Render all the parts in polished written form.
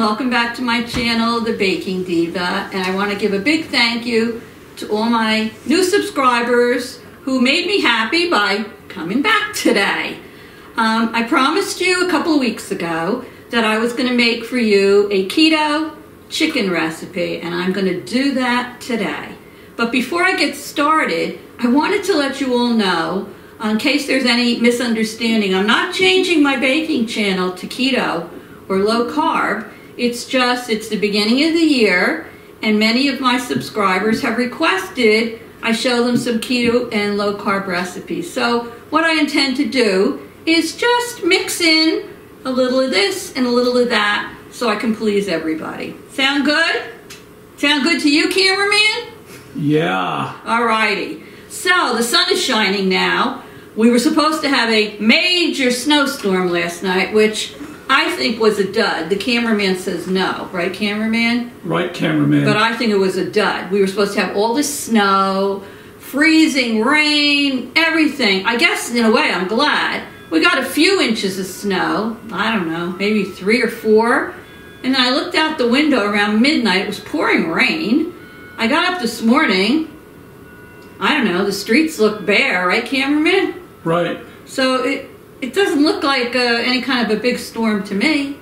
welcome back to my channel, The Baking Diva, and I want to give a big thank you to all my new subscribers who made me happy by coming back today. I promised you a couple of weeks ago that I was going to make for you a keto chicken recipe, and I'm going to do that today. But before I get started, I wanted to let you all know, in case there's any misunderstanding, I'm not changing my baking channel to keto or low carb. It's the beginning of the year, and many of my subscribers have requested I show them some keto and low carb recipes. So what I intend to do is just mix in a little of this and a little of that so I can please everybody. Sound good? Sound good to you, cameraman? Yeah. Alrighty. So the sun is shining now. We were supposed to have a major snowstorm last night, which I think was a dud. The cameraman says no. Right, cameraman? Right, cameraman. But I think it was a dud. We were supposed to have all this snow, freezing rain, everything. I guess, in a way, I'm glad. We got a few inches of snow. I don't know, maybe 3 or 4. And then I looked out the window around midnight. It was pouring rain. I got up this morning. I don't know, the streets look bare, right, cameraman? Right. So it doesn't look like any kind of a big storm to me.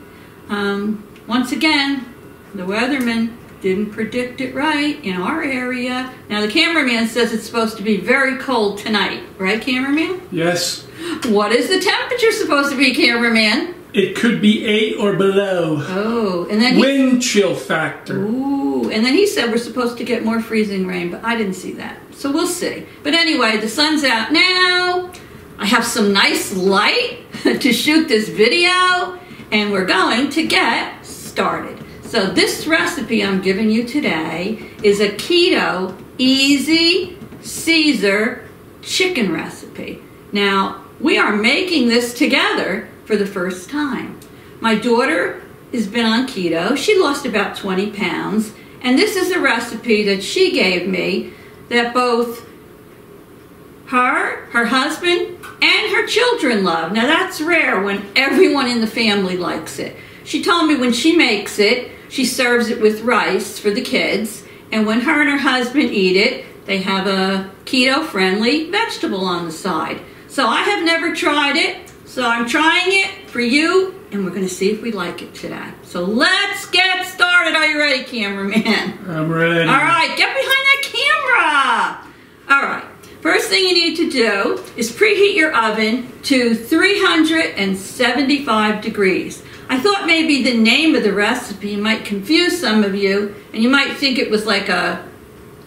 Once again, the weatherman didn't predict it right in our area. Now the cameraman says it's supposed to be very cold tonight, right, cameraman? Yes. What is the temperature supposed to be, cameraman? It could be 8 or below. Oh, and then wind chill factor. Ooh, and then he said we're supposed to get more freezing rain, but I didn't see that. So we'll see. But anyway, the sun's out now. I have some nice light to shoot this video, and we're going to get started. So this recipe I'm giving you today is a keto easy Caesar chicken recipe. Now, we are making this together for the first time. My daughter has been on keto. She lost about 20 pounds, and this is a recipe that she gave me that both her husband, and her children love. Now that's rare when everyone in the family likes it. She told me when she makes it, she serves it with rice for the kids, and when her and her husband eat it, they have a keto-friendly vegetable on the side. So I have never tried it, so I'm trying it for you, and we're going to see if we like it today. So let's get started. Are you ready, cameraman? I'm ready. All right, get behind that camera. All right. First thing you need to do is preheat your oven to 375 degrees. I thought maybe the name of the recipe might confuse some of you, and you might think it was like a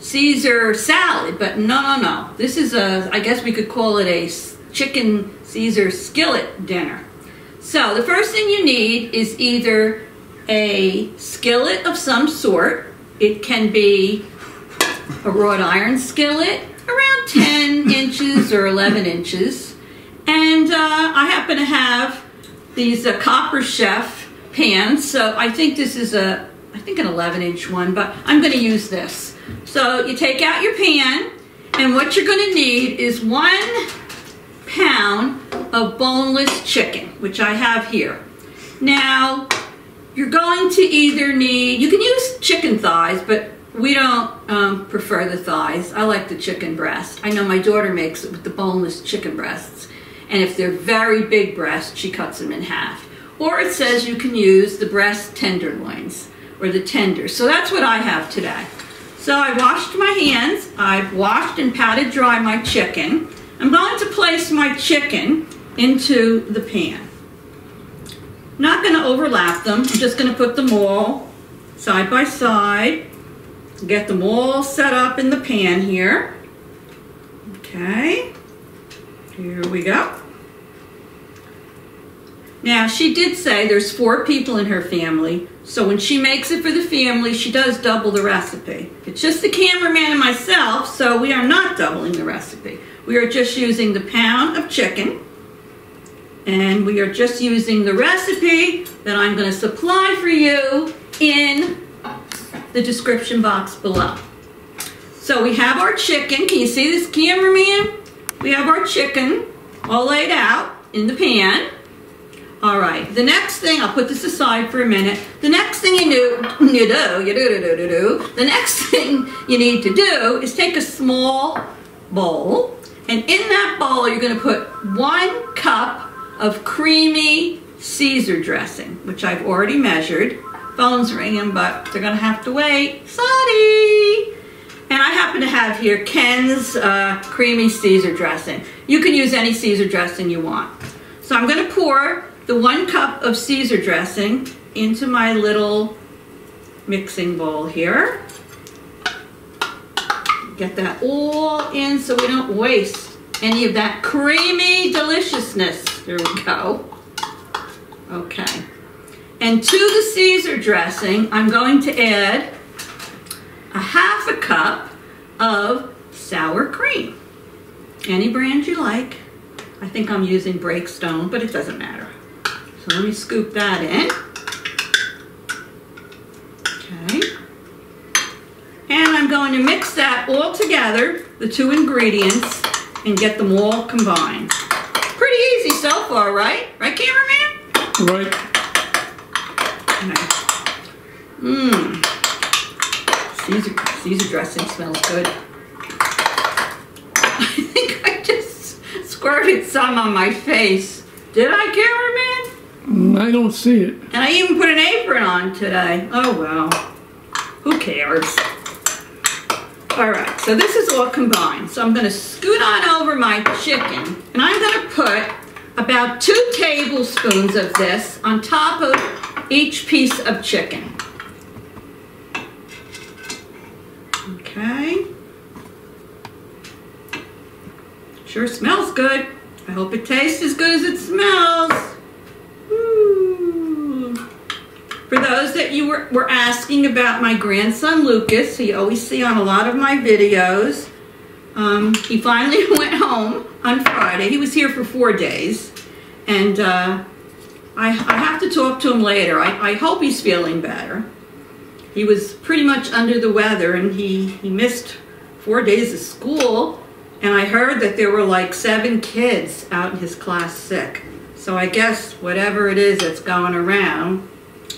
Caesar salad, but no. This is I guess we could call it a chicken Caesar skillet dinner. So the first thing you need is either a skillet of some sort. It can be a wrought iron skillet, around 10 inches or 11 inches. And I happen to have these Copper Chef pans, so I think this is an 11-inch one, but I'm going to use this. So you take out your pan, and what you're going to need is 1 pound of boneless chicken, which I have here. Now, you're going to either need, you can use chicken thighs, but we don't prefer the thighs. I like the chicken breast. I know my daughter makes it with the boneless chicken breasts. And if they're very big breasts, she cuts them in half. Or it says you can use the breast tenderloins or the tenders. So that's what I have today. So I washed my hands. I've washed and patted dry my chicken. I'm going to place my chicken into the pan. I'm not going to overlap them. I'm just going to put them all side by side. Get them all set up in the pan here. Okay, here we go. Now, she did say there's 4 people in her family, so when she makes it for the family, she does double the recipe. It's just the cameraman and myself, so we are not doubling the recipe. We are just using the pound of chicken, and we are just using the recipe that I'm going to supply for you in the description box below. So we have our chicken. Can you see this, cameraman? We have our chicken all laid out in the pan. All right, the next thing, I'll put this aside for a minute. The next thing the next thing you need to do is take a small bowl, and in that bowl you're going to put 1 cup of creamy Caesar dressing, which I've already measured. Phone's ringing, but they're going to have to wait. Sorry. And I happen to have here Ken's creamy Caesar dressing. You can use any Caesar dressing you want. So I'm going to pour the 1 cup of Caesar dressing into my little mixing bowl here. Get that all in so we don't waste any of that creamy deliciousness. There we go. Okay. And to the Caesar dressing, I'm going to add a 1/2 cup of sour cream. Any brand you like. I think I'm using Breakstone, but it doesn't matter. So let me scoop that in. Okay. And I'm going to mix that all together, the 2 ingredients, and get them all combined. Pretty easy so far, right? Right, cameraman? Right. Caesar dressing smells good. I think I just squirted some on my face. Did I, cameraman? I don't see it. And I even put an apron on today. Oh well. Who cares? Alright, so this is all combined. So I'm going to scoot on over my chicken. And I'm going to put about 2 tablespoons of this on top of each piece of chicken. Okay. Sure smells good. I hope it tastes as good as it smells. Ooh. For those that you were asking about my grandson Lucas, who you always see on a lot of my videos, he finally went home on Friday. He was here for 4 days, and I have to talk to him later. I hope he's feeling better. He was pretty much under the weather, and he missed 4 days of school, and I heard that there were like 7 kids out in his class sick. So I guess whatever it is that's going around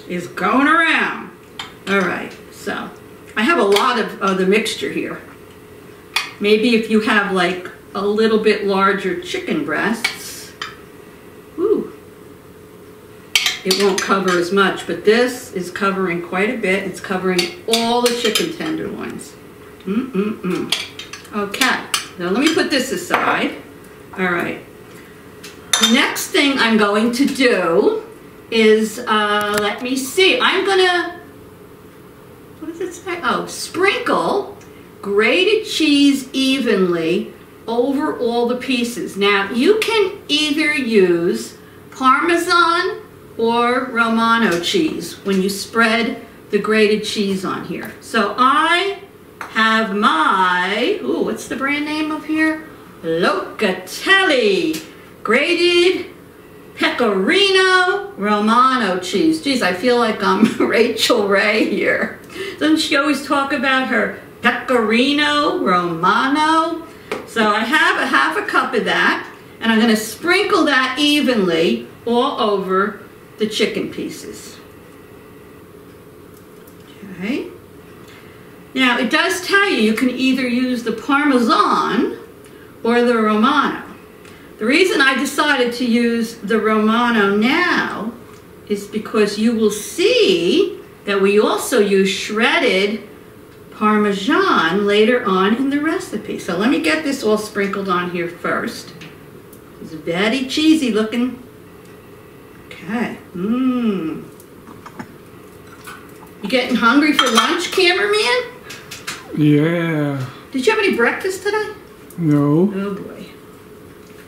is going around. All right, so I have a lot of the mixture here. Maybe if you have like a little bit larger chicken breasts, ooh, it won't cover as much, but this is covering quite a bit. It's covering all the chicken tenderloins. Okay, now let me put this aside. All right. The next thing I'm going to do is, let me see, I'm gonna, what does it say? Oh, sprinkle grated cheese evenly over all the pieces. Now, you can either use Parmesan or Romano cheese when you spread the grated cheese on here. So I have my, ooh, what's the brand name of here? Locatelli grated pecorino Romano cheese. Geez, I feel like I'm Rachel Ray here. Doesn't she always talk about her pecorino Romano? So I have a 1/2 cup of that, and I'm going to sprinkle that evenly all over the chicken pieces. Okay. Now, it does tell you can either use the Parmesan or the Romano. The reason I decided to use the Romano now is because you will see that we also use shredded Parmesan later on in the recipe. So let me get this all sprinkled on here first. It's very cheesy looking. Okay. You getting hungry for lunch, cameraman? Yeah. Did you have any breakfast today? No. Oh boy.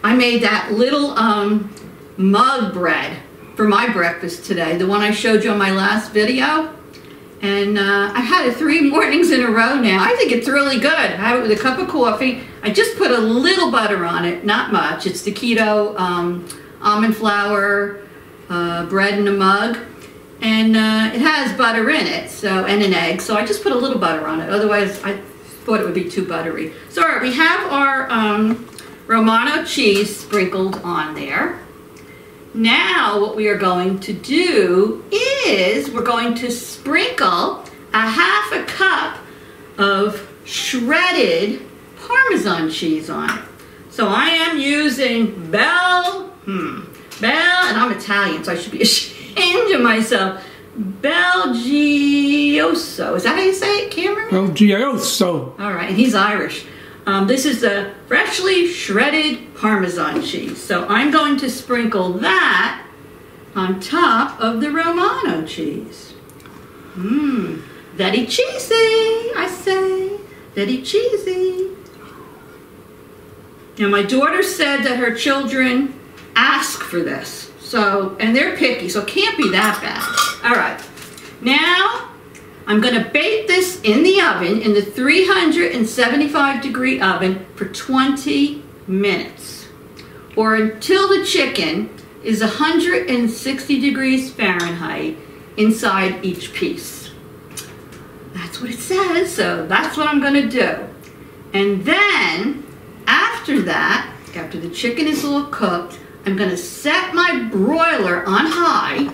I made that little mug bread for my breakfast today, the one I showed you on my last video. And I've had it 3 mornings in a row now. I think it's really good. I have it with a cup of coffee. I just put a little butter on it, not much. It's the keto almond flour bread in a mug. And it has butter in it, so, and an egg. So I just put a little butter on it. Otherwise, I thought it would be too buttery. So all right, we have our Romano cheese sprinkled on there. Now what we are going to do is we're going to sprinkle a half a cup of shredded Parmesan cheese on it. So I am using Bel, and I'm Italian, so I should be ashamed of myself. Belgioso. Is that how you say it, Cameron? Belgioso. All right, and he's Irish. This is the freshly shredded Parmesan cheese. So I'm going to sprinkle that on top of the Romano cheese. Very cheesy, I say. Very cheesy. Now my daughter said that her children ask for this. So, and they're picky, so it can't be that bad. All right, now I'm gonna bake this in the oven, in the 375-degree oven for 20 minutes, or until the chicken is 160 degrees Fahrenheit inside each piece. That's what it says, so that's what I'm gonna do. And then, after that, after the chicken is all cooked, I'm gonna set my broiler on high,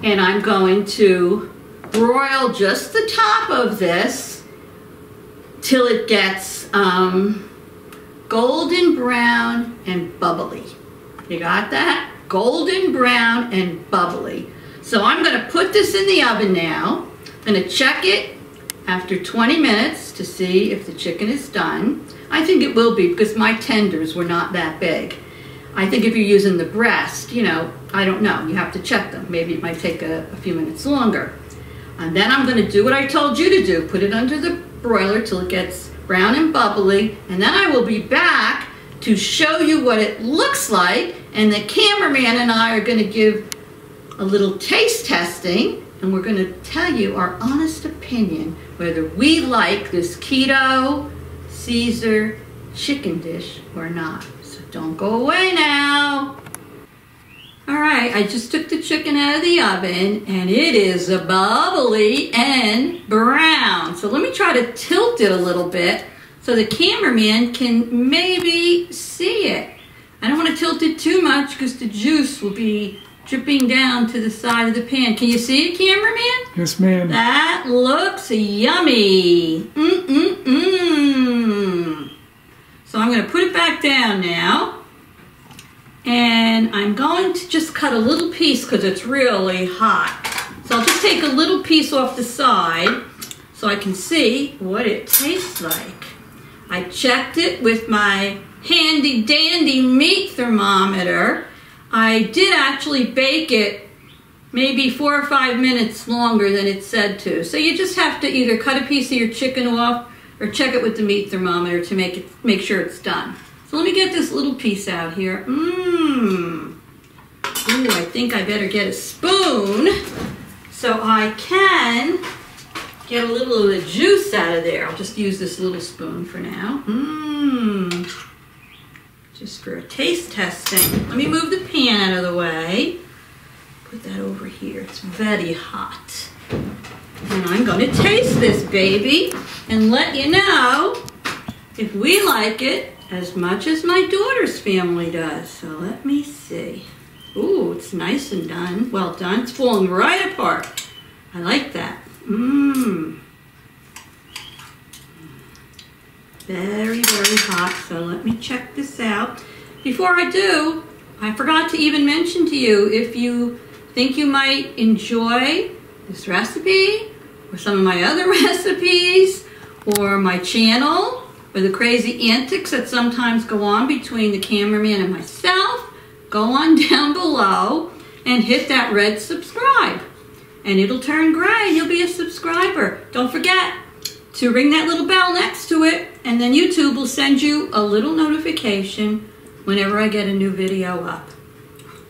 and I'm going to broil just the top of this till it gets golden brown and bubbly. You got that? Golden brown and bubbly. So I'm going to put this in the oven now. I'm going to check it after 20 minutes to see if the chicken is done. I think it will be because my tenders were not that big. I think if you're using the breast, you know, I don't know. You have to check them. Maybe it might take a few minutes longer. And then I'm going to do what I told you to do. Put it under the broiler till it gets brown and bubbly. And then I will be back to show you what it looks like. And the cameraman and I are going to give a little taste testing. And we're going to tell you our honest opinion whether we like this Keto Caesar chicken dish or not. So don't go away now. All right, I just took the chicken out of the oven and it is bubbly and brown. So let me try to tilt it a little bit so the cameraman can maybe see it. I don't want to tilt it too much because the juice will be dripping down to the side of the pan. Can you see it, cameraman? Yes, ma'am. That looks yummy. So I'm going to put it back down now. And I'm going to just cut a little piece because it's really hot. So I'll just take a little piece off the side so I can see what it tastes like. I checked it with my handy dandy meat thermometer. I did actually bake it maybe 4 or 5 minutes longer than it said to. So you just have to either cut a piece of your chicken off or check it with the meat thermometer to make sure it's done. So let me get this little piece out here. Ooh, I think I better get a spoon so I can get a little of the juice out of there. I'll just use this little spoon for now. Just for a taste testing. Let me move the pan out of the way. Put that over here. It's very hot. And I'm going to taste this baby and let you know if we like it as much as my daughter's family does. So let me see. Ooh, it's nice and done. Well done. It's falling right apart. I like that. Very, very hot. So let me check this out. Before I do, I forgot to even mention to you, if you think you might enjoy this recipe or some of my other recipes or my channel, or the crazy antics that sometimes go on between the cameraman and myself, go on down below and hit that red subscribe. And it'll turn gray and you'll be a subscriber. Don't forget to ring that little bell next to it, and then YouTube will send you a little notification whenever I get a new video up.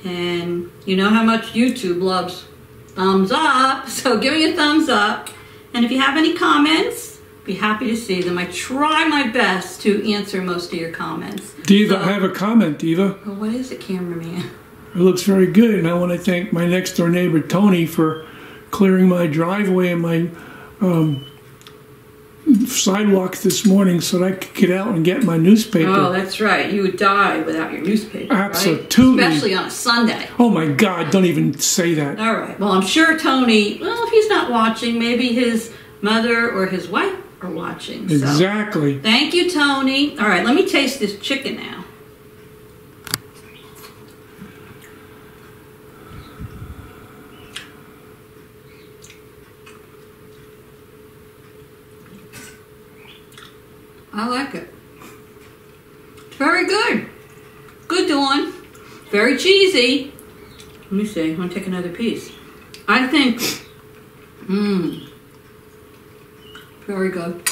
And you know how much YouTube loves thumbs up, so give me a thumbs up. And if you have any comments, be happy to see them. I try my best to answer most of your comments. Diva, I have a comment, Diva. Well, what is it, cameraman? It looks very good, and I want to thank my next door neighbor, Tony, for clearing my driveway and my sidewalk this morning so that I could get out and get my newspaper. Oh, that's right. You would die without your newspaper, Absolutely. right? Especially on a Sunday. Oh my God, don't even say that. All right. Well, I'm sure Tony, well, if he's not watching, maybe his mother or his wife are watching. So. Exactly. Thank you, Tony. All right, let me taste this chicken now. I like it. It's very good. Good, Dawn. Very cheesy. Let me see. I'm going to take another piece. I think, very good.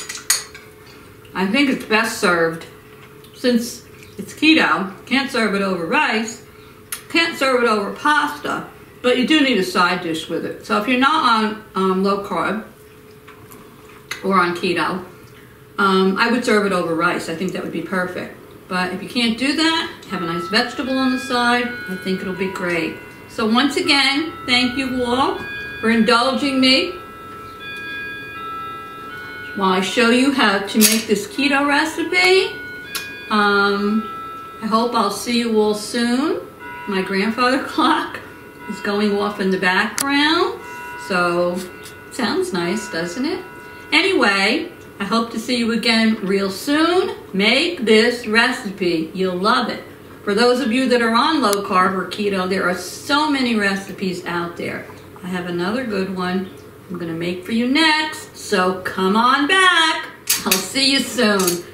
I think it's best served, since it's keto, can't serve it over rice, can't serve it over pasta, but you do need a side dish with it. So if you're not on low carb or on keto, I would serve it over rice. I think that would be perfect. But if you can't do that, have a nice vegetable on the side. I think it'll be great. So once again, thank you all for indulging me while I show you how to make this keto recipe. I hope I'll see you all soon. My grandfather clock is going off in the background. So, sounds nice, doesn't it? Anyway, I hope to see you again real soon. Make this recipe. You'll love it. For those of you that are on low carb or keto, there are so many recipes out there. I have another good one I'm going to make for you next. So come on back. I'll see you soon.